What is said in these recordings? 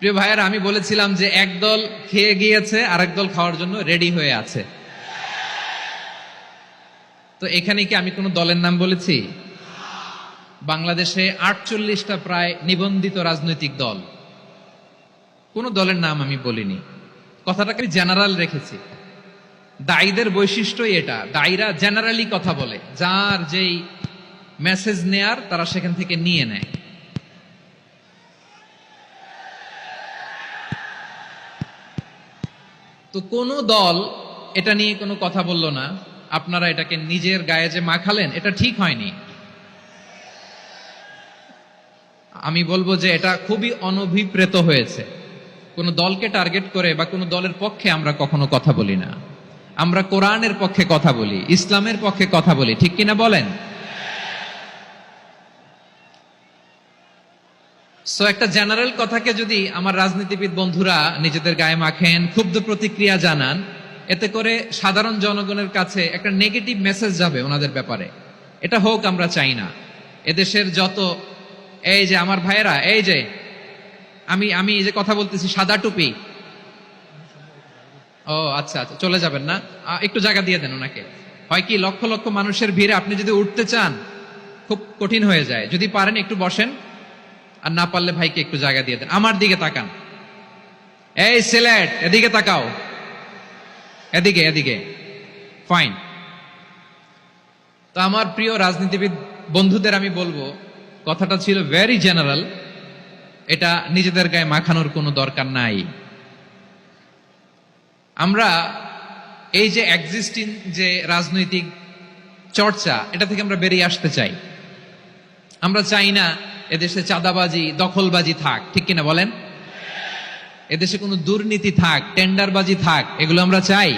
প্রিয় ভাইয়েরা, আমি বলেছিলাম যে একদল খেয়ে গিয়েছে আর একদল খাওয়ার জন্য রেডি হয়ে আছে। তো এখানে কি আমি কোনো দলের নাম বলেছি? বাংলাদেশে 48টা প্রায় নিবন্ধিত রাজনৈতিক দল, কোন দলের নাম আমি বলিনি। কথাটাকে আমি জেনারেল রেখেছি। দায়ীদের বৈশিষ্ট্যই এটা, দায়ীরা জেনারেলি কথা বলে, যার যেই মেসেজ নেয়ার তারা সেখান থেকে নিয়ে নেয়। তো কোন দল এটা নিয়ে কোনো কথা বলল না। আপনারা এটাকে নিজের গায়ে যে মাখালেন, এটা ঠিক হয়নি। আমি বলবো যে এটা খুবই অনভিপ্রেত হয়েছে। কোন দলকে টার্গেট করে বা কোন দলের পক্ষে আমরা কখনো কথা বলি না। আমরা কোরআনের পক্ষে কথা বলি, ইসলামের পক্ষে কথা বলি, ঠিক কিনা বলেন? সো একটা জেনারেল কথাকে যদি আমার রাজনীতিবিদ বন্ধুরা নিজেদের গায়ে মাখেন, ক্ষুব্ধ প্রতিক্রিয়া জানান, এতে করে সাধারণ জনগণের কাছে একটা নেগেটিভ মেসেজ যাবে ওনাদের ব্যাপারে। এটা হোক আমরা চাই না। এদেশের যত এই যে আমার ভাইয়েরা, এই যে আমি এই যে কথা বলতেছি, সাদা টুপি, ও আচ্ছা আচ্ছা, চলে যাবেন না? একটু জায়গা দিয়ে দেন ওনাকে। হয় কি, লক্ষ লক্ষ মানুষের ভিড়ে আপনি যদি উঠতে চান খুব কঠিন হয়ে যায়। যদি পারেন একটু বসেন, আর না পারলে ভাইকে একটু জায়গা দিয়ে দেন। আমার দিকে তাকান, এই সিলেট, এদিকে তাকাও, এদিকে এদিকে, ফাইন। তো আমার প্রিয় রাজনীতিবিদ বন্ধুদের আমি বলবো, কথাটা ছিল ভেরি জেনারেল, এটা নিজেদের গায়ে মাখানোর কোনো দরকার নাই। আমরা এই যে এক্সিস্টিং যে রাজনৈতিক চর্চা, এটা থেকে আমরা বেরিয়ে আসতে চাই। আমরা চাই না এদেশে চাঁদাবাজি, দখলবাজি থাক, ঠিক কিনা বলেন? এদেশে কোনো দুর্নীতি থাক, টেন্ডারবাজি থাক, এগুলো আমরা চাই?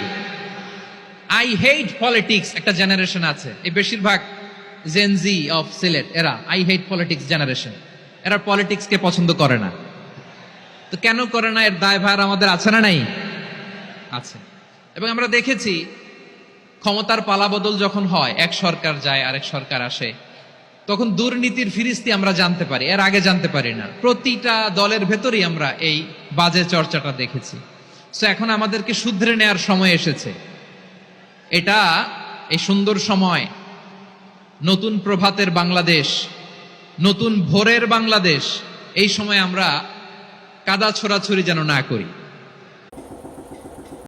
আই হেট পলিটিক্স একটা জেনারেশন আছে, এই বেশিরভাগ জেনজি অফ সিলেট, এরা আই হেট পলিটিক্স জেনারেশন। এরা পলিটিক্সকে পছন্দ করে না। তো কেন করে না, এর দায়ভার আমাদের আছে না নাই? আছে। এবং আমরা দেখেছি ক্ষমতার পালাবদল যখন হয়, এক সরকার যায় আরেক সরকার আসে, তখন দুর্নীতির ফিরিস্তি আমরা জানতে পারি, এর আগে জানতে পারি না। প্রতিটা দলের ভেতরেই আমরা এই বাজে চর্চাটা দেখেছি। সো এখন আমাদেরকে শুধরে নেয়ার সময় এসেছে। এটা এই সুন্দর সময়, নতুন প্রভাতের বাংলাদেশ, নতুন ভোরের বাংলাদেশ, এই সময় আমরা কাদা ছোড়াছুড়ি যেন না করি।